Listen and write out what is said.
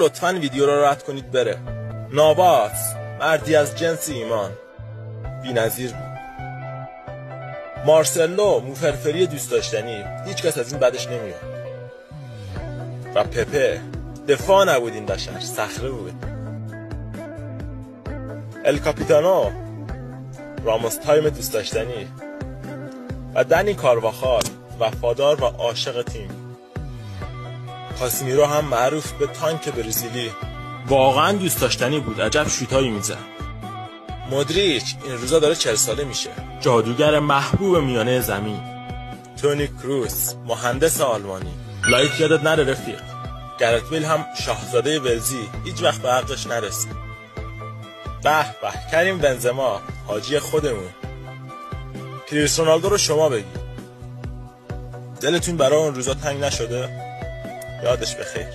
لطفاً ویدیو رو رد کنید بره. نابات مردی از جنس ایمان، بی‌نظیر بود. مارسلو موفرفری دوست داشتنی، هیچ کس از این بدش نمیاد. و پپه دفاع نبود، این بشر صخره بود. ال کاپیتانو راموس تایم دوست داشتنی و دنی کارواخال وفادار و عاشق تیم. کاسمیرو هم معروف به تانک برزیلی، واقعا دوست داشتنی بود، عجب شوتایی میزد. مودریچ این روزا داره 40 ساله میشه، جادوگر محبوب میانه زمین. تونی کروس مهندس آلمانی، لایک یادت نره رفیق. گرت بیل هم شاهزاده ولزی، هیچ وقت به حقش نرسید. به به کریم بنزما حاجی خودمون. کریستیانو رونالدو رو شما بگید. دلتون برای اون روزا تنگ نشده؟ یادش بخیر.